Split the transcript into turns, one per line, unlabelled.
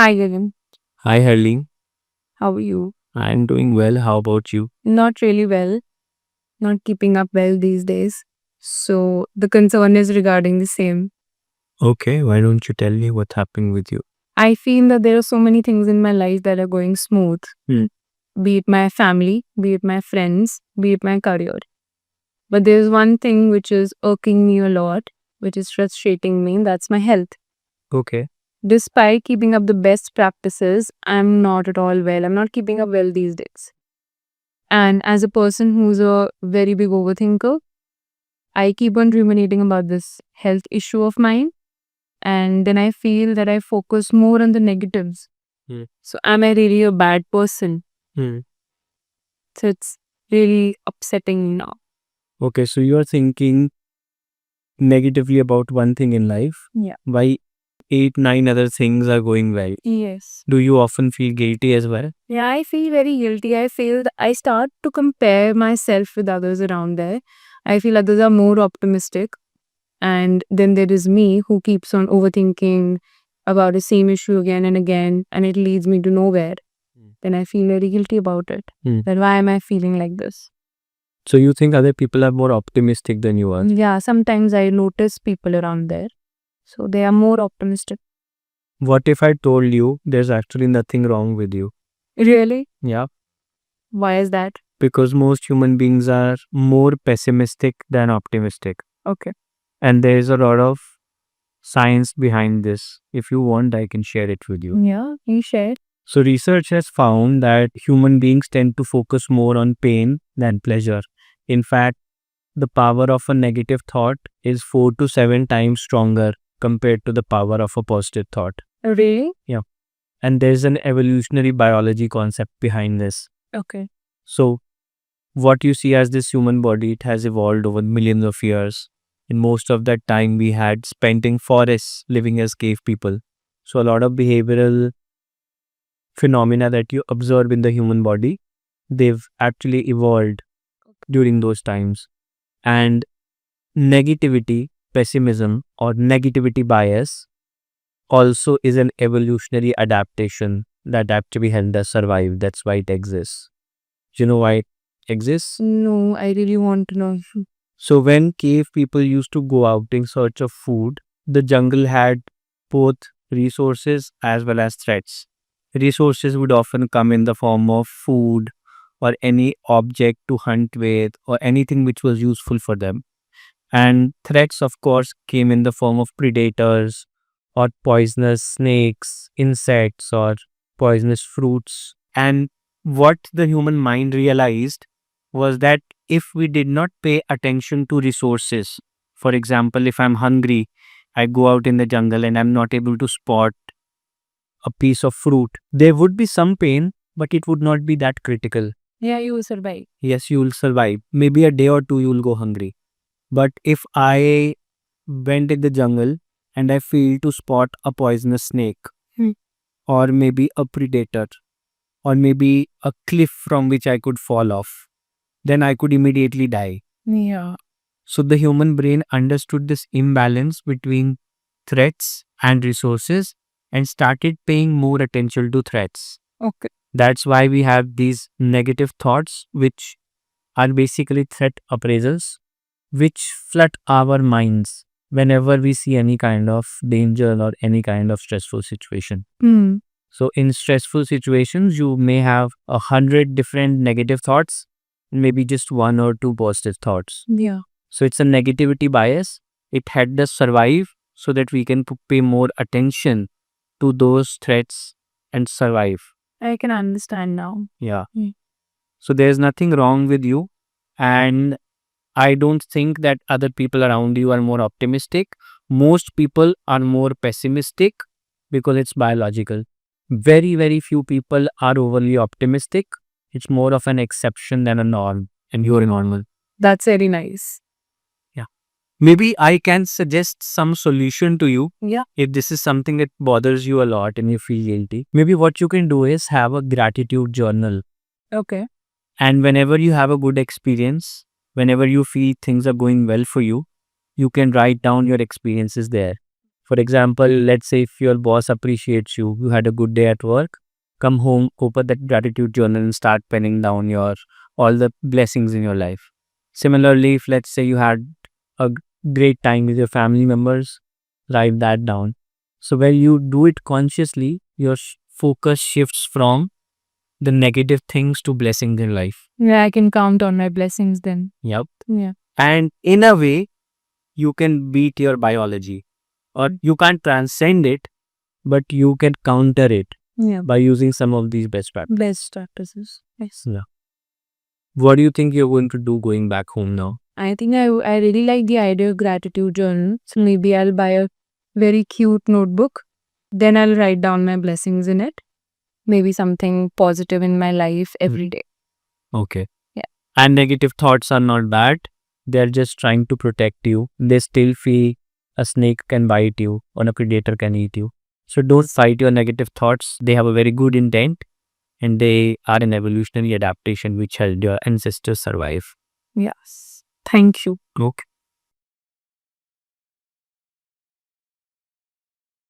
Hi, Gagan.
Hi, Harleen.
How are you?
I'm doing well. How about you?
Not really well, not keeping up well these days. So, the concern is regarding the same.
Okay, why don't you tell me what's happening with you?
I feel that there are so many things in my life that are going smooth,
Hmm.
be it my family, be it my friends, be it my career. But there's one thing which is irking me a lot, which is frustrating me, and that's my health.
Okay.
Despite keeping up the best practices, I'm not at all well. I'm not keeping up well these days. And as a person who's a very big overthinker, I keep on ruminating about this health issue of mine. And then I feel that I focus more on the negatives.
Hmm.
So, am I really a bad person?
Hmm.
So, it's really upsetting now.
Okay, so you are thinking negatively about one thing in life.
Yeah.
Why 8, 9 other things are going well?
Yes.
Do you often feel guilty as well?
Yeah, I feel very guilty. I feel that I start to compare myself with others around there. I feel others are more optimistic. And then there is me who keeps on overthinking about the same issue again and again, and it leads me to nowhere.
Hmm.
Then I feel very guilty about it.
Hmm.
That why am I feeling like this?
So you think other people are more optimistic than you are?
Yeah, sometimes I notice people around there. So they are more optimistic.
What if I told you there's actually nothing wrong with you?
Really?
Yeah,
Why is that?
because most human beings are more pessimistic than optimistic.
Okay.
And there is a lot of science behind this. If you want, I can share it with you.
Yeah, you shared.
So, research has found that human beings tend to focus more on pain than pleasure. In fact, the power of a negative thought is 4 to 7 times stronger compared to the power of a positive thought.
Really?
Yeah. And there's an evolutionary biology concept behind this.
Okay.
So, what you see as this human body, it has evolved over millions of years. And most of that time we had spent in forests living as cave people. So, a lot of behavioral phenomena that you observe in the human body, they've actually evolved during those times. And negativity, pessimism, or negativity bias also is an evolutionary adaptation that actually helped us survive. That's why it exists. Do you know why it exists?
No, I really want to know.
So, when cave people used to go out in search of food, the jungle had both resources as well as threats. Resources would often come in the form of food or any object to hunt with or anything which was useful for them. And threats, of course, came in the form of predators or poisonous snakes, insects, or poisonous fruits. And what the human mind realized was that if we did not pay attention to resources, for example, if I'm hungry, I go out in the jungle and I'm not able to spot a piece of fruit, there would be some pain, but it would not be that critical.
Yeah, you will survive.
Yes, you will survive. Maybe a day or two you will go hungry. But if I went in the jungle and I failed to spot a poisonous snake,
Hmm.
or maybe a predator, or maybe a cliff from which I could fall off, then I could immediately die.
Yeah.
So the human brain understood this imbalance between threats and resources and started paying more attention to threats.
Okay.
That's why we have these negative thoughts, which are basically threat appraisals, which flood our minds whenever we see any kind of danger or any kind of stressful situation.
Hmm.
So, in stressful situations, you may have 100 different negative thoughts, maybe just one or two positive thoughts.
Yeah.
So, it's a negativity bias. It helped us survive so that we can pay more attention to those threats and survive.
I can understand now.
Yeah.
Hmm.
So, there's nothing wrong with you. And I don't think that other people around you are more optimistic. Most people are more pessimistic because it's biological. Very, very few people are overly optimistic. It's more of an exception than a norm, and you're normal.
That's very nice.
Yeah. Maybe I can suggest some solution to you
Yeah.
if this is something that bothers you a lot and you feel guilty. Maybe what you can do is have a gratitude journal.
Okay.
And whenever you have a good experience, whenever you feel things are going well for you can write down your experiences there. For example, let's say if your boss appreciates you, you had a good day at work, come home, open that gratitude journal and start penning down all the blessings in your life. Similarly, if let's say you had a great time with your family members, write that down. So when you do it consciously, your focus shifts from the negative things to blessings in life.
Yeah, I can count on my blessings then.
Yep.
Yeah.
And in a way, you can beat your biology, or you can't transcend it, but you can counter it
Yeah.
by using some of these best practices.
Best practices. Yes.
What do you think you're going to do going back home now?
I think I really like the idea of gratitude journal. So maybe I'll buy a very cute notebook. Then I'll write down my blessings in it. Maybe something positive in my life every day.
Okay.
Yeah.
And negative thoughts are not bad. They're just trying to protect you. They still feel a snake can bite you or a predator can eat you. So don't fight your negative thoughts. They have a very good intent and they are an evolutionary adaptation which helped your ancestors survive.
Yes. Thank you.
Okay.